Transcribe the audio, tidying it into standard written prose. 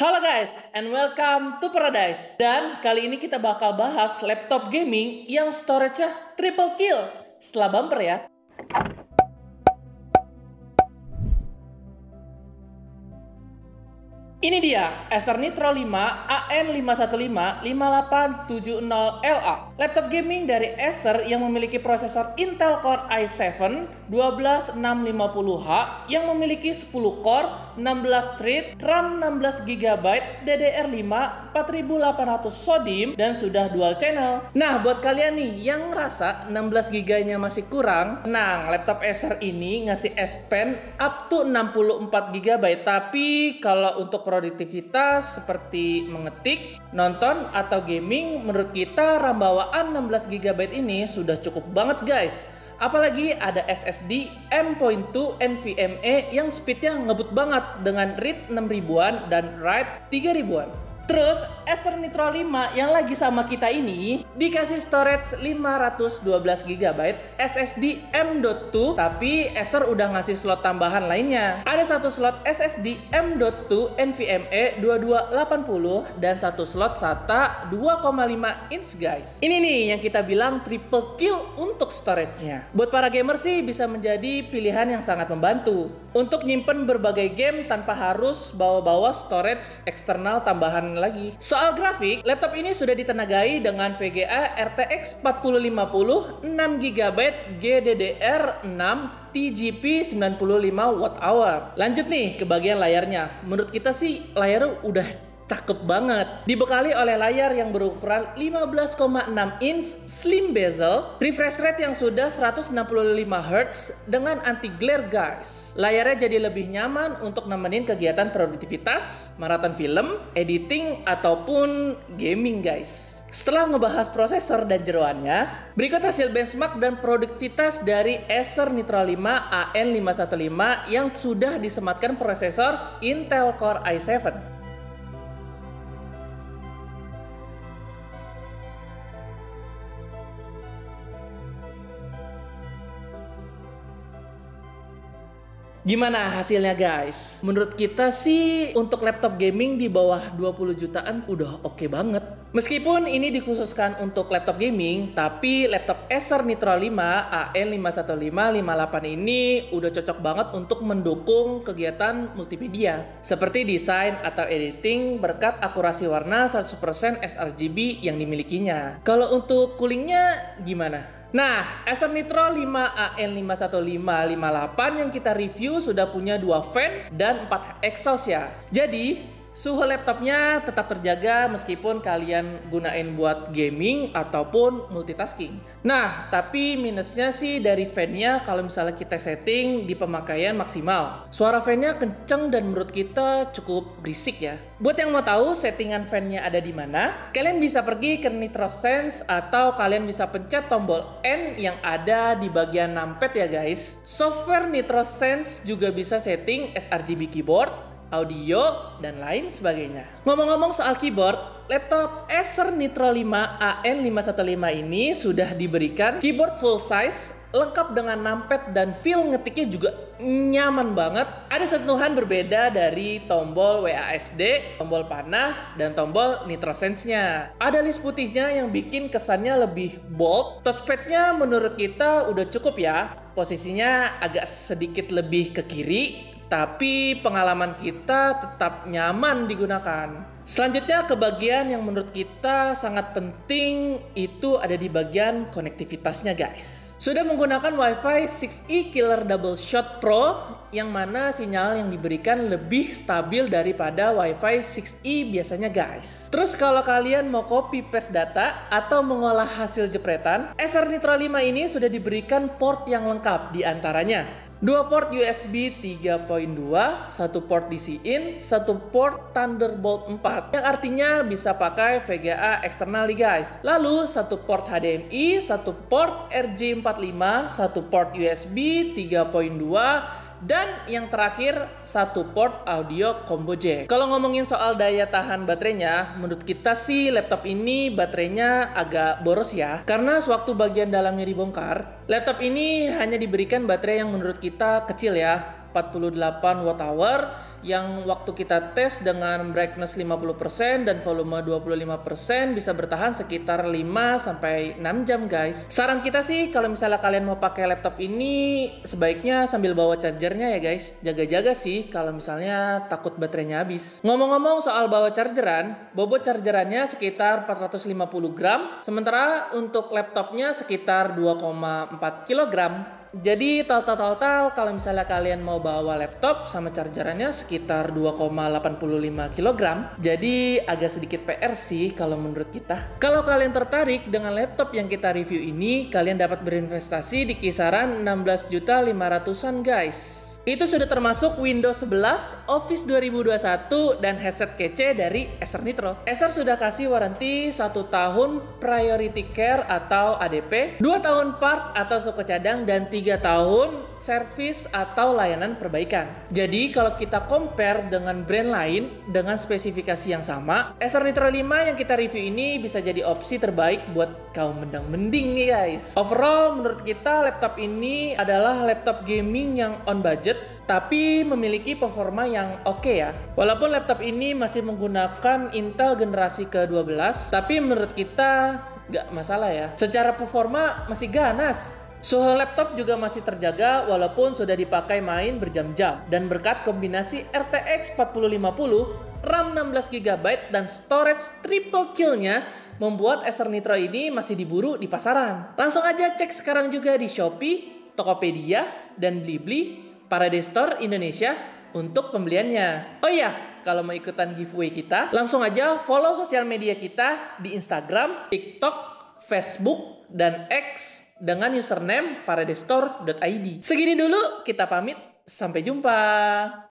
Halo guys, and welcome to Paradise. Dan kali ini kita bakal bahas laptop gaming yang storage-nya triple kill. Setelah bumper ya. Ini dia, Acer Nitro 5 AN515-5870LA. Laptop gaming dari Acer yang memiliki prosesor Intel Core i7 12650H yang memiliki 10 core, 16 thread, RAM 16GB, DDR5, 4800 SODIMM, dan sudah dual channel. Nah, buat kalian nih yang ngerasa 16GB-nya masih kurang, tenang, laptop Acer ini ngasih S Pen up to 64GB. Tapi kalau untuk produktivitas seperti mengetik, nonton, atau gaming, menurut kita RAM bawaan 16GB ini sudah cukup banget guys. Apalagi ada SSD M.2 NVMe yang speednya ngebut banget dengan read 6000-an dan write 3000-an. Terus Acer Nitro 5 yang lagi sama kita ini dikasih storage 512GB SSD M.2, tapi Acer udah ngasih slot tambahan lainnya. Ada satu slot SSD M.2 NVMe 2280 dan satu slot SATA 2,5 inch guys. Ini nih yang kita bilang triple kill untuk storage-nya. Buat para gamer sih bisa menjadi pilihan yang sangat membantu untuk nyimpen berbagai game tanpa harus bawa-bawa storage eksternal tambahan lagi. Soal grafik, laptop ini sudah ditenagai dengan VGA RTX 4050 6GB GDDR6 TGP 95 Wh. Lanjut nih ke bagian layarnya. Menurut kita sih layarnya udah cakep banget. Dibekali oleh layar yang berukuran 15,6 inch slim bezel, refresh rate yang sudah 165Hz dengan anti glare guys. Layarnya jadi lebih nyaman untuk nemenin kegiatan produktivitas, maraton film, editing, ataupun gaming guys. Setelah ngebahas prosesor dan jeroannya, berikut hasil benchmark dan produktivitas dari Acer Nitro 5 AN515 yang sudah disematkan prosesor Intel Core i7. Gimana hasilnya guys? Menurut kita sih untuk laptop gaming di bawah 20 jutaan udah oke banget. Meskipun ini dikhususkan untuk laptop gaming, tapi laptop Acer Nitro 5 AN515-58 ini udah cocok banget untuk mendukung kegiatan multimedia seperti desain atau editing berkat akurasi warna 100% sRGB yang dimilikinya. Kalau untuk coolingnya gimana? Nah, Acer Nitro 5 AN515-58 yang kita review sudah punya 2 fan dan 4 exhaust ya. Jadi, suhu laptopnya tetap terjaga meskipun kalian gunain buat gaming ataupun multitasking. Nah, tapi minusnya sih dari fan-nya kalau misalnya kita setting di pemakaian maksimal. Suara fan-nya kenceng dan menurut kita cukup berisik ya. Buat yang mau tahu settingan fan-nya ada di mana, kalian bisa pergi ke NitroSense atau kalian bisa pencet tombol N yang ada di bagian numpad ya guys. Software NitroSense juga bisa setting sRGB keyboard, audio, dan lain sebagainya. Ngomong-ngomong soal keyboard, laptop Acer Nitro 5 AN515 ini sudah diberikan keyboard full size, lengkap dengan numpad dan feel ngetiknya juga nyaman banget. Ada sentuhan berbeda dari tombol WASD, tombol panah, dan tombol NitroSense-nya. Ada list putihnya yang bikin kesannya lebih bold. Touchpad-nya menurut kita udah cukup ya. Posisinya agak sedikit lebih ke kiri, tapi pengalaman kita tetap nyaman digunakan. Selanjutnya ke bagian yang menurut kita sangat penting, itu ada di bagian konektivitasnya guys. Sudah menggunakan Wi-Fi 6E Killer Double Shot Pro yang mana sinyal yang diberikan lebih stabil daripada Wi-Fi 6E biasanya guys. Terus kalau kalian mau copy paste data atau mengolah hasil jepretan, Acer Nitro 5 ini sudah diberikan port yang lengkap, di antaranya 2 port USB 3.2, 1 port DC-in, 1 port Thunderbolt 4 yang artinya bisa pakai VGA eksternal nih guys. Lalu 1 port HDMI, 1 port RJ45, 1 port USB 3.2, dan yang terakhir 1 port audio combo jack. Kalau ngomongin soal daya tahan baterainya, menurut kita sih laptop ini baterainya agak boros ya. Karena sewaktu bagian dalamnya dibongkar, laptop ini hanya diberikan baterai yang menurut kita kecil ya, 48 Wh yang waktu kita tes dengan brightness 50% dan volume 25% bisa bertahan sekitar 5-6 jam guys. Saran kita sih kalau misalnya kalian mau pakai laptop ini sebaiknya sambil bawa chargernya ya guys. Jaga-jaga sih kalau misalnya takut baterainya habis. Ngomong-ngomong soal bawa chargeran, bobot chargerannya sekitar 450 gram, sementara untuk laptopnya sekitar 2,4 kg. Jadi total kalau misalnya kalian mau bawa laptop sama chargerannya sekitar 2,85 kg. Jadi agak sedikit PR sih kalau menurut kita. Kalau kalian tertarik dengan laptop yang kita review ini, kalian dapat berinvestasi di kisaran 16.500-an guys. Itu sudah termasuk Windows 11, Office 2021, dan headset kece dari Acer Nitro. Acer sudah kasih waranti 1 tahun Priority Care atau ADP, 2 tahun parts atau suku cadang, dan 3 tahun service atau layanan perbaikan. Jadi kalau kita compare dengan brand lain dengan spesifikasi yang sama, Acer Nitro 5 yang kita review ini bisa jadi opsi terbaik buat kaum mendang-mending nih guys. Overall menurut kita laptop ini adalah laptop gaming yang on budget tapi memiliki performa yang oke ya. Walaupun laptop ini masih menggunakan Intel generasi ke-12, tapi menurut kita nggak masalah ya. Secara performa masih ganas. Suhu laptop juga masih terjaga walaupun sudah dipakai main berjam-jam. Dan berkat kombinasi RTX 4050, RAM 16GB, dan storage triple kill-nya, membuat Acer Nitro ini masih diburu di pasaran. Langsung aja cek sekarang juga di Shopee, Tokopedia, dan Blibli, Paraday Store Indonesia untuk pembeliannya. Oh iya, kalau mau ikutan giveaway kita, langsung aja follow sosial media kita di Instagram, TikTok, Facebook, dan X dengan username paradaystore.id. Segini dulu, kita pamit. Sampai jumpa.